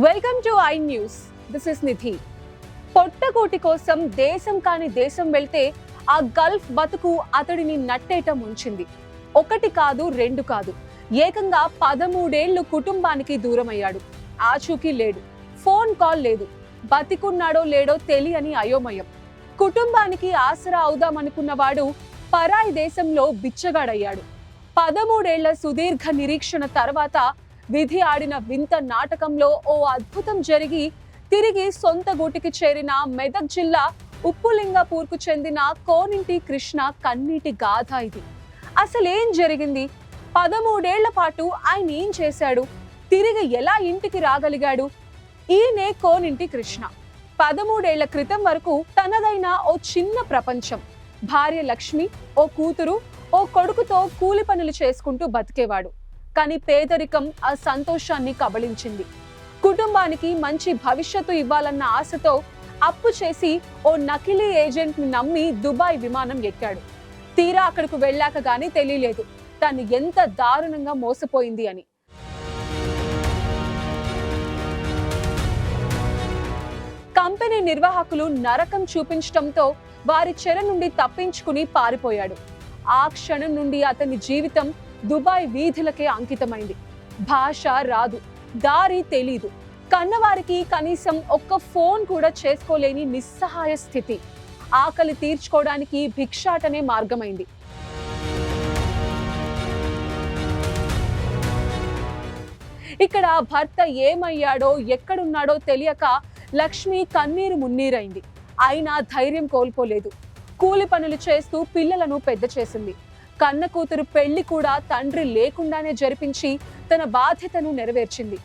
Welcome to I news. This is Nidhi. పొట్టకోటి కోసం దేశం కాని దేశం వెళ్తే ఆ గల్ఫ్ బతుకు అతడిని నట్టేట ముంచింది. ఒకటి కాదు, రెండు కాదు, ఏకంగా 13 ఏళ్లు కుటుంబానికి దూరమయ్యాడు. ఆచూకీ లేడు, ఫోన్ కాల్ లేదు, బతికున్నాడో లేడో తెలియని అయోమయం. కుటుంబానికి ఆసరా అవుదామనుకున్నవాడు పరాయి దేశంలో బిచ్చగాడయ్యాడు. 13 ఏళ్ల సుదీర్ఘ నిరీక్షణ తర్వాత విధి ఆడిన వింత నాటకంలో ఓ అద్భుతం జరిగి తిరిగి సొంత గూటికి చేరిన మెదక్ జిల్లా ఉప్పులింగపూర్కు చెందిన కోనింటి కృష్ణ కన్నీటి గాథ ఇది. అసలేం జరిగింది? 13 ఏళ్ల పాటు ఆయన ఏం చేశాడు? తిరిగి ఎలా ఇంటికి రాగలిగాడు? ఈయనే కోనింటి కృష్ణ. 13 ఏళ్ల క్రితం వరకు తనదైన ఓ చిన్న ప్రపంచం. భార్య లక్ష్మి, ఓ కూతురు, ఓ కొడుకుతో కూలి పనులు చేసుకుంటూ బతికేవాడు. కానీ పేదరికం ఆ సంతోషాన్ని కబళించింది. కుటుంబానికి మంచి భవిష్యత్తు ఇవ్వాలన్న ఆశతో అప్పు చేసి ఓ నకిలీ ఏజెంట్ ని నమ్మి దుబాయ్ విమానం ఎక్కాడు. తీరా అక్కడికి వెళ్ళాక గానీ తెలియలేదు తను ఎంత దారుణంగా మోసపోయింది అని. కంపెనీ నిర్వాహకులు నరకం చూపించడంతో వారి చెర నుండి తప్పించుకుని పారిపోయాడు. ఆ క్షణం నుండి అతని జీవితం దుబాయ్ వీధులకే అంకితమైంది. భాష రాదు, దారి తెలీదు, కన్నవారికి కనీసం ఒక్క ఫోన్ కూడా చేసుకోలేని నిస్సహాయ స్థితి. ఆకలి తీర్చుకోవడానికి భిక్షాటనే మార్గమైంది. ఇక్కడ భర్త ఏమయ్యాడో ఎక్కడున్నాడో తెలియక లక్ష్మి కన్నీరు మున్నీరైంది. అయినా ధైర్యం కోల్పోలేదు. కూలి పనులు చేస్తూ పిల్లలను పెద్ద చేసింది. కన్న కూతురు పెళ్లి కూడా తండ్రి లేకుండానే జరిపించి తన బాధ్యతను నెరవేర్చింది.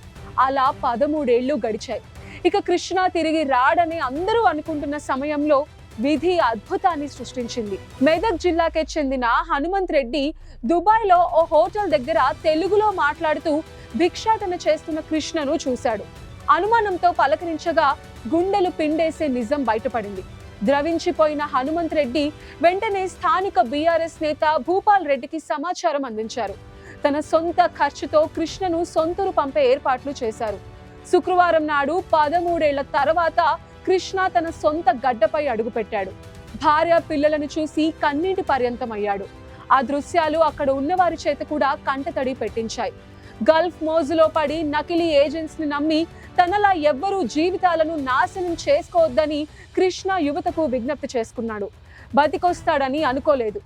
అలా 13 ఏళ్లు గడిచాయి. ఇక కృష్ణ తిరిగి రాడని అందరూ అనుకుంటున్న సమయంలో విధి అద్భుతాన్ని సృష్టించింది. మెదక్ జిల్లాకే చెందిన హనుమంత్ రెడ్డి దుబాయ్ లో ఓ హోటల్ దగ్గర తెలుగులో మాట్లాడుతూ భిక్షాటన చేస్తున్న కృష్ణను చూశాడు. అనుమానంతో పలకరించగా గుండెలు పిండేసే నిజం బయటపడింది. ద్రవించిపోయిన హనుమంత్ రెడ్డి వెంటనే స్థానిక బీఆర్ఎస్ నేత భూపాల్ రెడ్డికి సమాచారం అందించారు. తన సొంత ఖర్చుతో కృష్ణను సొంతూరు పంపే ఏర్పాట్లు చేశారు. శుక్రవారం నాడు 13 ఏళ్ల తర్వాత కృష్ణ తన సొంత గడ్డపై అడుగుపెట్టాడు. భార్య పిల్లలను చూసి కన్నీటి పర్యంతమయ్యాడు. ఆ దృశ్యాలు అక్కడ ఉన్నవారి చేత కూడా కంటతడి పెట్టించాయి. గల్ఫ్ మోజులో పడి నకిలీ ఏజెంట్స్ ని నమ్మి తనలా ఎవ్వరూ జీవితాలను నాశనం చేసుకోవద్దని కృష్ణ యువతకు విజ్ఞప్తి చేసుకున్నాడు. బతికొస్తాడని అనుకోలేదు.